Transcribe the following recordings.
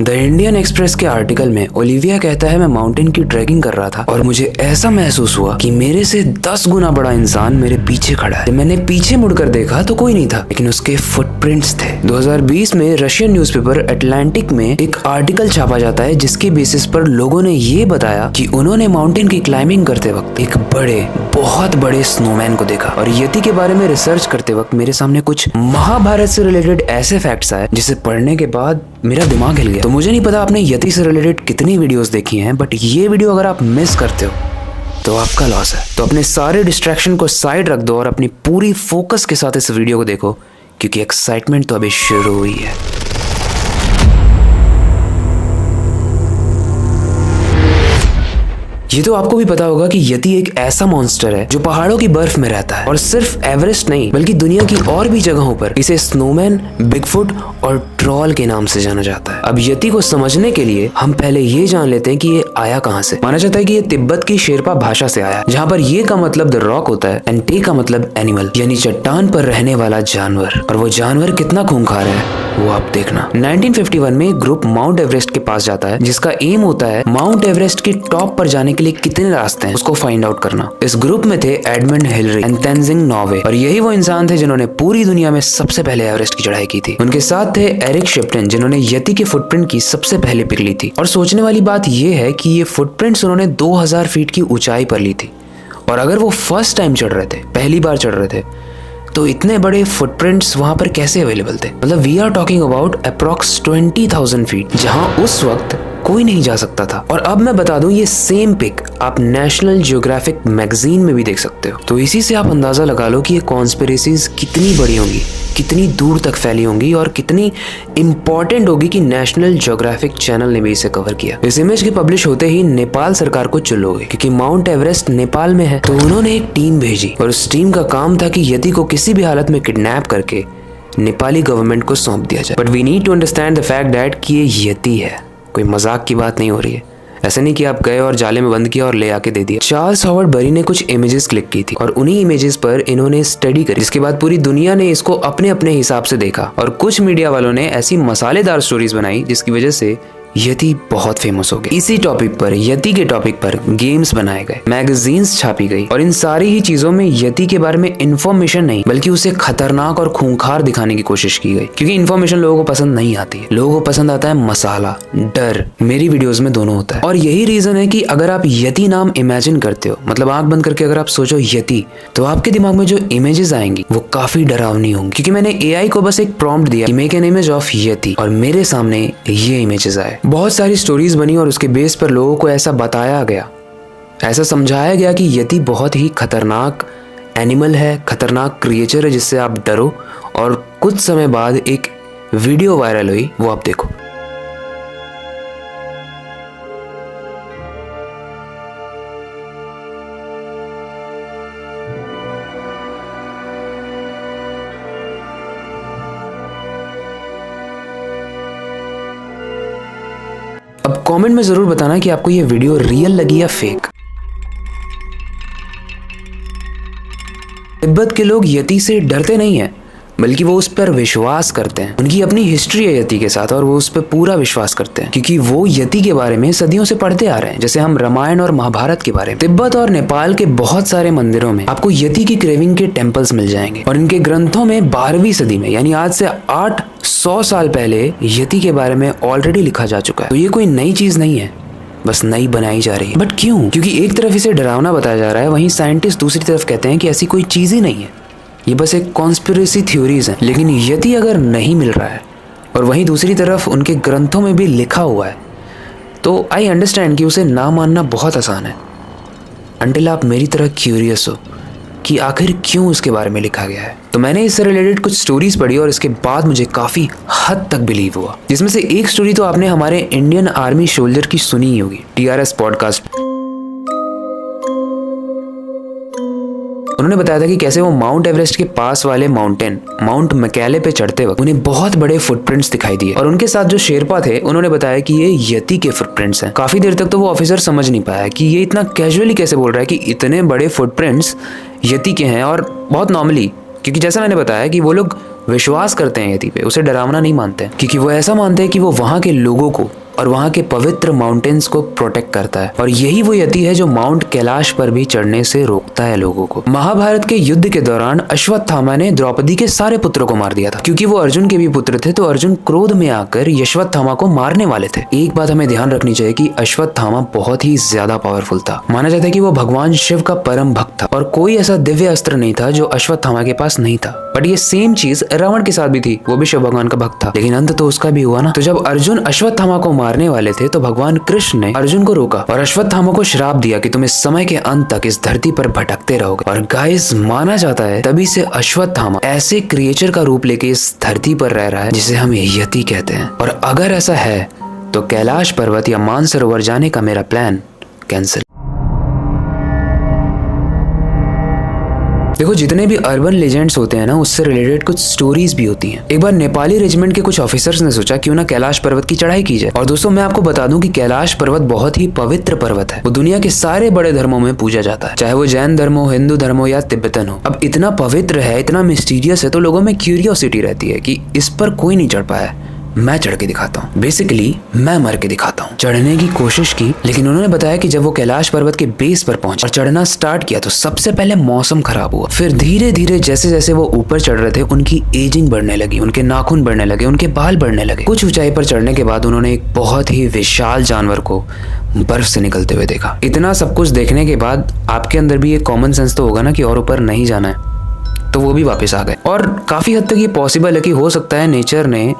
The Indian express के article में Olivia कहता है मैं माउंटेन की ट्रैकिंग कर रहा था और मुझे ऐसा महसूस हुआ कि मेरे से 10 गुना बड़ा इंसान मेरे पीछे खड़ा है। मैंने पीछे मुड़कर देखा तो कोई नहीं था, लेकिन उसके फुटप्रिंट्स थे। 2020 में रशियन न्यूज़पेपर अटलांटिक में एक आर्टिकल छापा जाता है जिसके बेसिस पर लोगों ने ये बताया कि उन्होंने माउंटेन की क्लाइंबिंग करते वक्त एक बहुत बड़े स्नोमैन को देखा। और यति के बारे में रिसर्च करते वक्त मेरे सामने कुछ महाभारत से रिलेटेड ऐसे फैक्ट्स आए जिसे पढ़ने के बाद मेरा दिमाग हिल गया। तो मुझे नहीं पता आपने यति से रिलेटेड कितनी वीडियोस देखी हैं, बट ये वीडियो अगर आप मिस करते हो तो आपका लॉस है। तो अपने सारे डिस्ट्रैक्शन को साइड रख दो और अपनी पूरी फोकस के साथ इस वीडियो को देखो, क्योंकि एक्साइटमेंट तो अभी शुरू हुई है। ये तो आपको भी पता होगा कि यति एक ऐसा मॉन्स्टर है जो पहाड़ों की बर्फ में रहता है, और सिर्फ एवरेस्ट नहीं बल्कि दुनिया की और भी जगहों पर इसे स्नोमैन, बिगफुट और ट्रॉल के नाम से जाना जाता है। अब यति को समझने के लिए हम पहले ये जान लेते हैं कि ये आया कहाँ से। माना जाता है कि ये तिब्बत की शेरपा भाषा से आया, जहाँ पर ये का मतलब द रॉक होता है एंड टे का मतलब एनिमल, यानी चट्टान पर रहने वाला जानवर। और वो जानवर कितना खूंखार है वो आप देखना। 1951 में एक ग्रुप माउंट एवरेस्ट के पास जाता है जिसका एम होता है माउंट एवरेस्ट की टॉप पर जाने के लिए कितने रास्ते हैं उसको फाइंड आउट करना। इस ग्रुप में थे Edmund Hillary and Tenzing Norway, और यही वो इंसान थे जिन्होंने पूरी दुनिया में सबसे पहले एवरेस्ट की चढ़ाई की थी। उनके साथ थे एरिक शिप्टन, जिन्होंने यति के फुटप्रिंट की सबसे पहले पिक ली थी। और सोचने वाली बात यह है कि ये फुटप्रिंट्स उन्होंने 2000 फीट की ऊंचाई पर ली थी, और अगर वो फर्स्ट टाइम चढ़ रहे थे, पहली बार चढ़ रहे थे, तो इतने बड़े फुटप्रिंट्स वहां पर कैसे अवेलेबल थे। मतलब we are talking about approx 20,000 feet, जहां उस वक्त कोई नहीं जा सकता था। और अब मैं बता दूं, ये same pick up national geographic magazine में भी देख सकते हो। तो इसी से आप अंदाजा लगा लो कि ये कॉन्स्पिरेसीज कितनी बड़ी होंगी, कितनी दूर तक फैली होंगी, और कितनी इंपॉर्टेंट होगी कि नेशनल जियोग्राफिक चैनल ने भी इसे कवर किया। इस इमेज के पब्लिश होते ही नेपाल सरकार को चुल हो गई, क्योंकि माउंट एवरेस्ट नेपाल में है। तो उन्होंने एक टीम भेजी, और उस टीम का काम था कि यति को किसी भी हालत में किडनैप करके नेपाली गवर्नमेंट को सौंप दिया जाए। But we need to understand the fact that कि ये यति है, कोई मजाक की बात नहीं हो रही है। ऐसे नहीं कि आप गए और जाले में बंद किया और ले आके दे दिया। चार्ल्स हॉवर्ड बरी ने कुछ इमेजेस क्लिक की थी, और उन्हीं इमेजेस पर इन्होंने स्टडी करी, जिसके बाद पूरी दुनिया ने इसको अपने अपने हिसाब से देखा, और कुछ मीडिया वालों ने ऐसी मसालेदार स्टोरीज बनाई जिसकी वजह से यति बहुत फेमस हो गई। इसी टॉपिक पर, यति के टॉपिक पर गेम्स बनाए गए, मैगजीन्स छापी गई, और इन सारी ही चीजों में यति के बारे में इंफॉर्मेशन नहीं बल्कि उसे खतरनाक और खूंखार दिखाने की कोशिश की गई। क्योंकि इंफॉर्मेशन लोगों को पसंद नहीं आती है, लोगों को पसंद आता है मसाला, डर। मेरी वीडियोस में दोनों होता है, और यही रीजन है कि अगर आप यति नाम इमेजिन करते हो, मतलब आंख बंद करके अगर आप सोचो यति, तो आपके दिमाग में जो इमेजेस आएंगी वो काफी डरावनी होंगी। क्योंकि मैंने एआई को बस एक प्रॉम्प्ट दिया कि मेक एन इमेज ऑफ यति, और मेरे सामने ये इमेजेस आए। बहुत सारी स्टोरीज बनी, और उसके बेस पर लोगों को ऐसा बताया गया, ऐसा समझाया गया कि यति बहुत ही खतरनाक एनिमल है, खतरनाक क्रिएचर है जिससे आप डरो। और कुछ समय बाद एक वीडियो वायरल हुई, वो आप देखो। अब कमेंट में जरूर बताना कि आपको ये वीडियो रियल लगी या फेक। तिब्बत के लोग यति से डरते नहीं हैं, बल्कि वो उस पर विश्वास करते हैं। उनकी अपनी हिस्ट्री है यति के साथ, और वो उस पर पूरा विश्वास करते हैं, क्योंकि वो यति के बारे में सदियों से पढ़ते आ रहे हैं, जैसे हम रामायण और महाभारत के बारे में। तिब्बत और नेपाल के बहुत सारे मंदिरों में आपको यति की क्रेविंग के टेम्पल्स मिल जाएंगे, और इनके ग्रंथों में 12वीं सदी में, यानी आज से 800 साल पहले यति के बारे में ऑलरेडी लिखा जा चुका है। तो ये कोई नई चीज नहीं है, बस नई बनाई जा रही है। बट क्यों? क्योंकि एक तरफ इसे डरावना बताया जा रहा है, वहीं साइंटिस्ट दूसरी तरफ कहते हैं कि ऐसी कोई चीज ही नहीं है, ये बस एक कॉन्स्पिरेसी थ्योरीज है। लेकिन यति अगर नहीं मिल रहा है, और वहीं दूसरी तरफ उनके ग्रंथों में भी लिखा हुआ है, तो आई अंडरस्टैंड कि उसे ना मानना बहुत आसान है, अंटिल आप मेरी तरह क्यूरियस हो कि आखिर क्यों उसके बारे में लिखा गया है। तो मैंने इससे रिलेटेड कुछ स्टोरीज पढ़ी, और इसके बाद मुझे काफी हद तक बिलीव हुआ। जिसमें से एक स्टोरी तो आपने हमारे इंडियन आर्मी सोल्जर की सुनी ही होगी, TRS पॉडकास्ट। उन्होंने बताया था कि कैसे वो माउंट एवरेस्ट के पास वाले माउंटेन माउंट मैकेले पे चढ़ते वक्त उन्हें बहुत बड़े फुटप्रिंट्स दिखाई दिए, और उनके साथ जो शेरपा थे उन्होंने बताया कि ये यति के फुटप्रिंट्स हैं। काफी देर तक तो वो ऑफिसर समझ नहीं पाया कि ये इतना कैजुअली कैसे बोल रहा है कि इतने बड़े फुटप्रिंट्स यति के हैं, और बहुत नॉर्मली, क्योंकि जैसा मैंने बताया कि वो लोग विश्वास करते हैं यति पे, उसे डरावना नहीं मानते हैं, क्योंकि वो ऐसा मानते हैं कि वो वहाँ के लोगों को और वहाँ के पवित्र माउंटेन्स को प्रोटेक्ट करता है। और यही वो यति है जो माउंट कैलाश पर भी चढ़ने से रोकता है लोगों को। महाभारत के युद्ध के दौरान अश्वत्थामा ने द्रौपदी के सारे पुत्रों को मार दिया था। क्योंकि वो अर्जुन के भी पुत्र थे तो अर्जुन क्रोध में आकर अश्वत्थामा को मारने वाले थे। एक बात हमें ध्यान रखनी चाहिए कि अश्वत्थामा बहुत ही ज्यादा पावरफुल था। माना जाता है कि वो भगवान शिव का परम भक्त था और कोई ऐसा दिव्य अस्त्र नहीं था जो अश्वत्थामा के पास नहीं था। बट ये सेम चीज रावण के साथ भी थी, वो भी शिव भगवान का भक्त था, लेकिन अंत तो उसका भी हुआ ना। तो जब अर्जुन अश्वत्थामा को मारने वाले थे तो भगवान कृष्ण ने अर्जुन को रोका और अश्वत्थामा को श्राप दिया कि तुम इस समय के अंत तक इस धरती पर भटकते रहोगे। और गाइस, माना जाता है तभी से अश्वत्थामा ऐसे क्रिएचर का रूप लेके इस धरती पर रह रहा है जिसे हम यति कहते हैं। और अगर ऐसा है तो कैलाश पर्वत या मानसरोवर जाने का मेरा प्लान कैंसिल। देखो, जितने भी अर्बन लेजेंड्स होते हैं ना, उससे रिलेटेड कुछ स्टोरीज भी होती हैं। एक बार नेपाली रेजिमेंट के कुछ ऑफिसर्स ने सोचा क्यों ना कैलाश पर्वत की चढ़ाई की जाए। और दोस्तों, मैं आपको बता दूं कि कैलाश पर्वत बहुत ही पवित्र पर्वत है। वो दुनिया के सारे बड़े धर्मों में पूजा जाता है, चाहे वो जैन धर्म हो, हिंदू धर्म हो या तिब्बतन हो। अब इतना पवित्र है, इतना मिस्टीरियस है, तो लोगों में क्यूरियोसिटी रहती है कि इस पर कोई नहीं चढ़ पाया, मैं चढ़ के दिखाता हूँ। बेसिकली मैं मर के दिखाता हूँ। चढ़ने की कोशिश की, लेकिन उन्होंने बताया कि जब वो कैलाश पर्वत के बेस पर पहुंचे और चढ़ना स्टार्ट किया तो सबसे पहले मौसम खराब हुआ। फिर धीरे धीरे जैसे जैसे वो ऊपर चढ़ रहे थे, उनकी एजिंग बढ़ने लगी, उनके नाखून बढ़ने लगे, उनके बाल बढ़ने लगे। कुछ ऊंचाई पर चढ़ने के बाद उन्होंने एक बहुत ही विशाल जानवर को बर्फ से निकलते हुए देखा। इतना सब कुछ देखने के बाद आपके अंदर भी एक कॉमन सेंस तो होगा ना कि और ऊपर नहीं जाना है, तो वो भी वापस आ गए। और काफी हद तक ये पॉसिबल है कि हो सकता है नेचर ने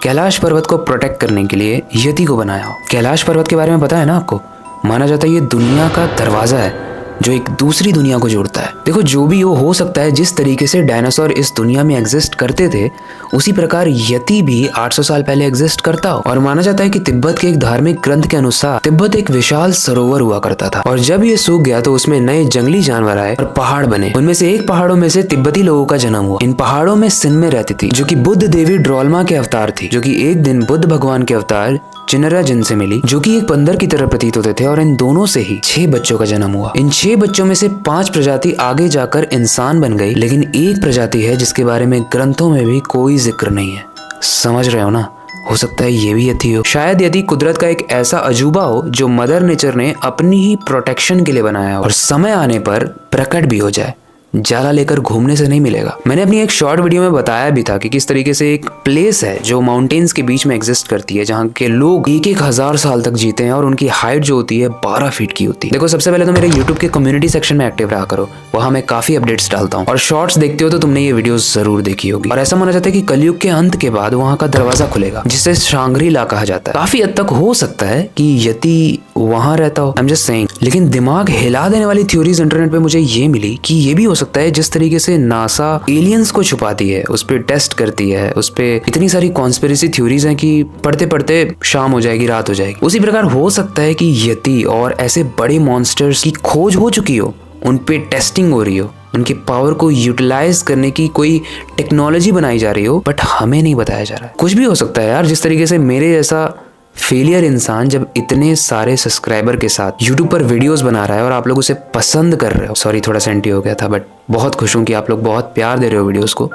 कैलाश पर्वत को प्रोटेक्ट करने के लिए यति को बनाया हो। कैलाश पर्वत के बारे में पता है ना आपको? माना जाता है ये दुनिया का दरवाजा है जो एक दूसरी दुनिया को जोड़ता है। देखो, जो भी हो सकता है, जिस तरीके से डायनासोर इस दुनिया में एग्जिस्ट करते थे उसी प्रकार यति भी 800 साल पहले एग्जिस्ट करता हो। और माना जाता है कि तिब्बत के एक धार्मिक ग्रंथ के अनुसार तिब्बत एक विशाल सरोवर हुआ करता था और जब ये सूख गया तो उसमें नए जंगली जानवर आए और पहाड़ बने। उनमें से एक पहाड़ों में से तिब्बती लोगों का जन्म हुआ। इन पहाड़ों में सिन्मे रहती थी जो कि बुद्ध देवी ड्रोलमा के अवतार थी, जो कि एक दिन बुद्ध भगवान के अवतार चिनरा जिन से मिली, जो कि एक बंदर की तरह प्रतीत होते थे। और इन दोनों से ही 6 बच्चों का जन्म हुआ। इन 6 बच्चों में से 5 प्रजाति आगे जाकर इंसान बन गई, लेकिन एक प्रजाति है जिसके बारे में ग्रंथों में भी कोई जिक्र नहीं है। समझ रहे हो ना? हो सकता है ये भी यति हो। शायद यति कुदरत का एक ऐसा अजूबा हो जो मदर नेचर ने अपनी ही प्रोटेक्शन के लिए बनाया हो और समय आने पर प्रकट भी हो जाए। जाला लेकर घूमने से नहीं मिलेगा। मैंने अपनी एक शॉर्ट वीडियो में बताया भी था कि किस तरीके से एक प्लेस है जो माउंटेन्स के बीच में एग्जिस्ट करती है, जहाँ के लोग 1,000 साल तक जीते हैं और उनकी हाइट जो होती है 12 फीट की होती है। देखो, सबसे पहले तो मेरे यूट्यूब के कम्युनिटी सेक्शन में एक्टिव रहा करो, वहाँ मैं काफी अपडेट्स डालता हूँ और शॉर्ट्स देखते हो तो तुमने ये वीडियो जरूर देखी होगी। और ऐसा माना जाता है कि कलयुग के अंत के बाद वहाँ का दरवाजा खुलेगा जिसे शांग्री-ला कहा जाता है। काफी हद तक हो सकता है कि यति वहां रहता हो, आई एम जस्ट सेइंग। लेकिन दिमाग हिला देने वाली थ्योरीज इंटरनेट पे मुझे ये मिली कि ये भी हो सकता है जिस तरीके से नासा एलियंस को छुपाती है, उस पर टेस्ट करती है, उस पे इतनी सारी कॉन्स्पिरेसी थ्योरीज हैं कि पढ़ते पढ़ते शाम हो जाएगी, रात हो जाएगी। उसी प्रकार हो सकता है कि यति और ऐसे बड़े मॉन्स्टर्स की खोज हो चुकी हो, उन पे टेस्टिंग हो रही हो, उनकी पावर को यूटिलाइज करने की कोई टेक्नोलॉजी बनाई जा रही हो, बट हमें नहीं बताया जा रहा है। कुछ भी हो सकता है यार। जिस तरीके से मेरे जैसा फेलियर इंसान जब इतने सारे सब्सक्राइबर के साथ YouTube पर वीडियोस बना रहा है और आप लोग उसे पसंद कर रहे हो, सॉरी थोड़ा सेंटी हो गया था, बट बहुत खुश हूँ कि आप लोग बहुत प्यार दे रहे हो वीडियोस को,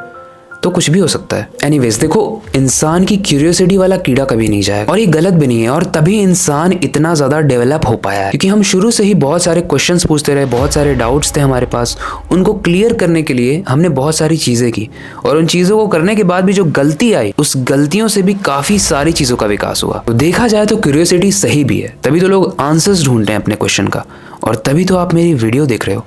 तो कुछ भी हो सकता है। एनीवेज, देखो, इंसान की क्यूरियोसिटी वाला कीड़ा कभी नहीं जाएगा और ये गलत भी नहीं है। और तभी इंसान इतना ज्यादा डेवलप हो पाया है क्योंकि हम शुरू से ही बहुत सारे क्वेश्चंस पूछते रहे, बहुत सारे डाउट्स थे हमारे पास, उनको क्लियर करने के लिए हमने बहुत सारी चीजें की और उन चीजों को करने के बाद भी जो गलती आई, उस गलतियों से भी काफी सारी चीजों का विकास हुआ। तो देखा जाए तो क्यूरियोसिटी सही भी है, तभी तो लोग आंसर्स ढूंढते हैं अपने क्वेश्चन का, और तभी तो आप मेरी वीडियो देख रहे हो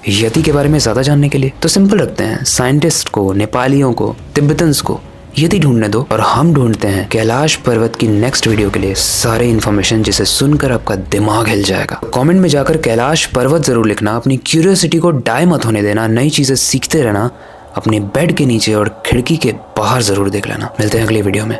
यति के बारे में ज्यादा जानने के लिए। तो सिंपल रखते हैं, साइंटिस्ट को, नेपालियों को, तिब्बतन्स को यति ढूंढने दो और हम ढूंढते हैं कैलाश पर्वत की नेक्स्ट वीडियो के लिए सारे इन्फॉर्मेशन जिसे सुनकर आपका दिमाग हिल जाएगा। कमेंट में जाकर कैलाश पर्वत जरूर लिखना, अपनी क्यूरियोसिटी को डाई मत होने देना, नई चीजें सीखते रहना, अपने बेड के नीचे और खिड़की के बाहर जरूर देख लेना। मिलते हैं अगली वीडियो में।